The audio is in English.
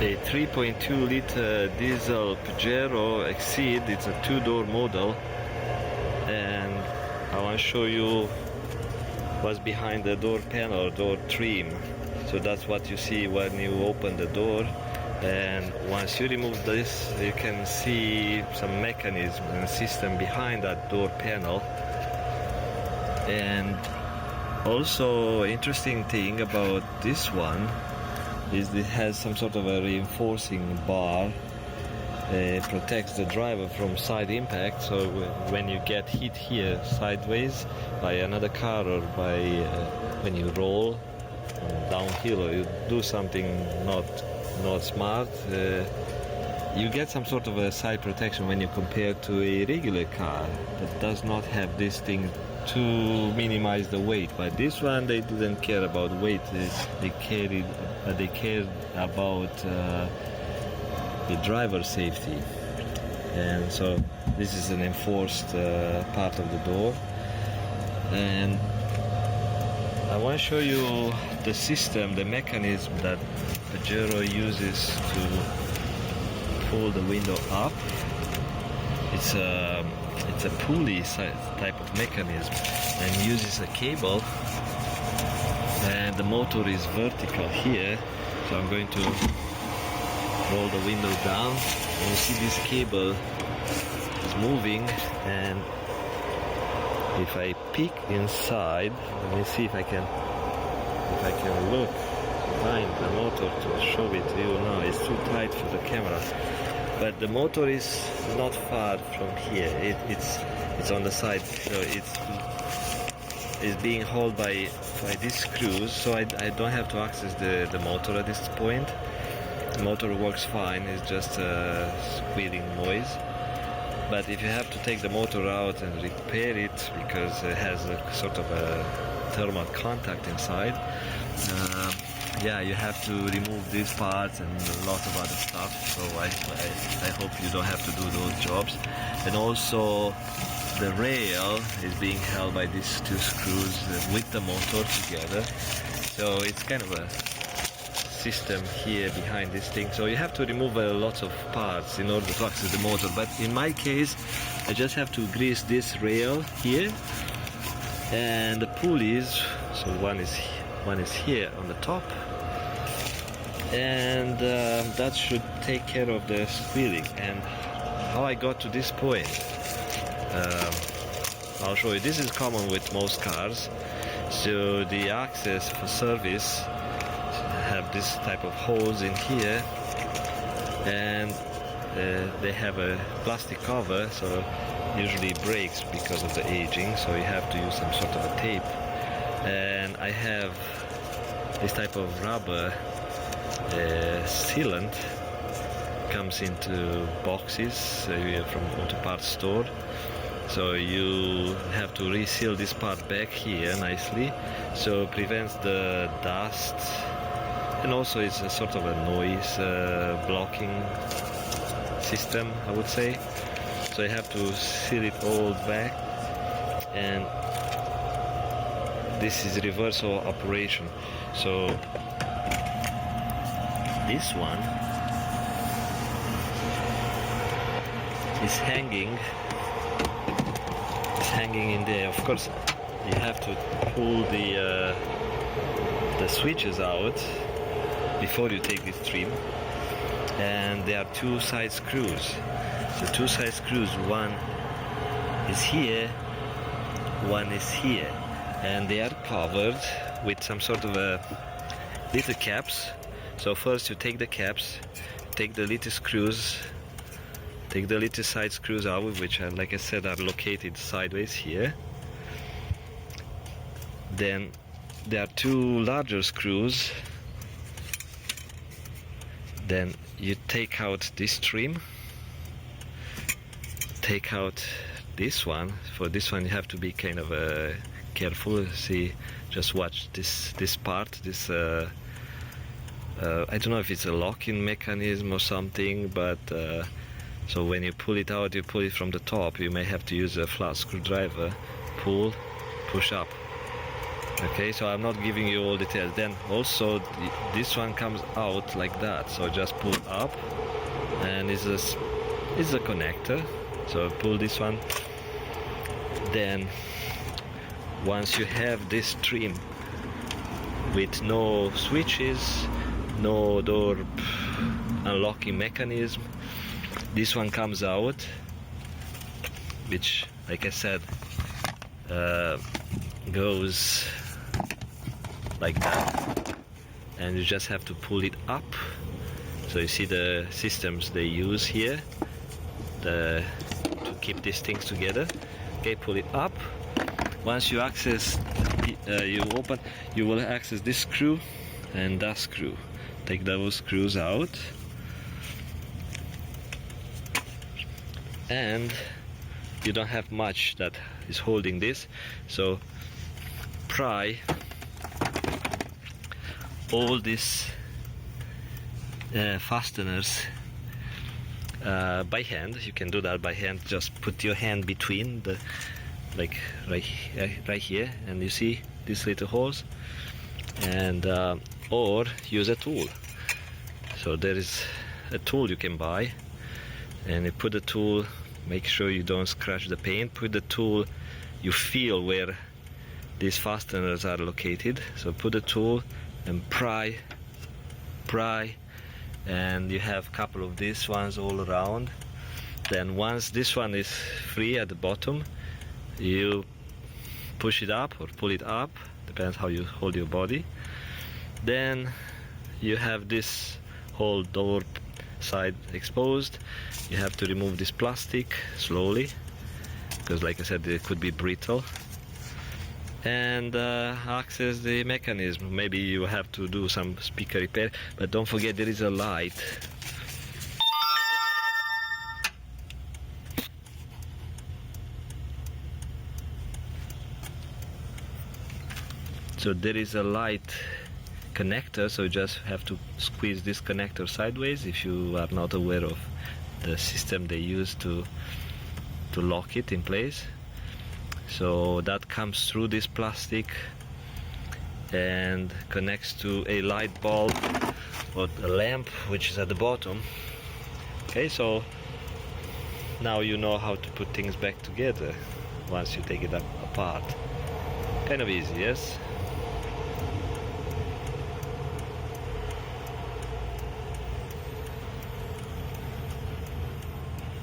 A 3.2 liter diesel Pajero Exceed. It's a two-door model, and I want to show you what's behind the door panel, door trim. So that's what you see when you open the door, and once you remove this, you can see some mechanism and system behind that door panel. And also, interesting thing about this one is it has some sort of a reinforcing bar. It protects the driver from side impact, so when you get hit here sideways by another car, or by when you roll downhill, or you do something not smart, you get some sort of a side protection when you compare to a regular car that does not have this thing to minimize the weight. But this one, they didn't care about weight. They cared about the driver safety. And so this is an enforced part of the door. And I want to show you the system, the mechanism that Pajero uses to pull the window up. It's a pulley type of mechanism, and uses a cable, and the motor is vertical here. So I'm going to roll the window down, and you see this cable is moving, and if I peek inside, let me see if I can look behind the motor to show it to you. No, it's too tight for the camera. But the motor is not far from here. It's on the side, so it's being held by these screws. So I don't have to access the motor at this point. The motor works fine. It's just a squealing noise. But if you have to take the motor out and repair it because it has a sort of a thermal contact inside, yeah, you have to remove these parts and a lot of other stuff. So I hope you don't have to do those jobs. And also the rail is being held by these two screws with the motor together. So it's kind of a system here behind this thing. So you have to remove a lot of parts in order to access the motor. But in my case, I just have to grease this rail here, and the pulleys. So one is here on the top, and that should take care of the squealing. And how I got to this point, I'll show you. This is common with most cars. So the access for service have this type of hose in here, and they have a plastic cover, so usually breaks because of the aging, so you have to use some sort of a tape. And I have this type of rubber sealant, comes into boxes from auto parts store. So you have to reseal this part back here nicely, so it prevents the dust, and also it's a sort of a noise blocking system, I would say. So you have to seal it all back, and this is reversal operation. So this one is hanging in there. Of course, you have to pull the switches out before you take this trim, and there are two side screws. So two side screws, one is here, one is here, and they are covered with some sort of a little caps. So first you take the caps, take the little screws, take the little side screws out, which are, like I said, are located sideways here. Then there are two larger screws. Then you take out this trim, take out this one. For this one you have to be kind of careful. See, just watch this part. This I don't know if it's a locking mechanism or something, but so when you pull it out, you pull it from the top. You may have to use a flat screwdriver, pull, push up. Okay, so I'm not giving you all details. Then also this one comes out like that, so just pull up, and it's a connector, so pull this one. Then once you have this trim with no switches, no door unlocking mechanism, this one comes out, which, like I said, goes like that, and you just have to pull it up. So you see the systems they use here to keep these things together. Okay, pull it up. Once you access, you will access this screw and that screw. Take those screws out, and you don't have much that is holding this, so pry all these fasteners by hand. You can do that by hand. Just put your hand between the, like right here, and you see these little holes, and or use a tool. So there is a tool you can buy, and you put the tool, make sure you don't scratch the paint. Put the tool, you feel where these fasteners are located, so put the tool and pry, and you have a couple of these ones all around. Then once this one is free at the bottom, you push it up or pull it up, depends how you hold your body. Then you have this whole door side exposed. You have to remove this plastic slowly, because like I said, it could be brittle, and access the mechanism. Maybe you have to do some speaker repair, but don't forget there is a light. So there is a light connector, so you just have to squeeze this connector sideways if you are not aware of the system they use to lock it in place. So that comes through this plastic and connects to a light bulb or a lamp which is at the bottom. Okay, so now you know how to put things back together once you take it apart. Kind of easy, yes?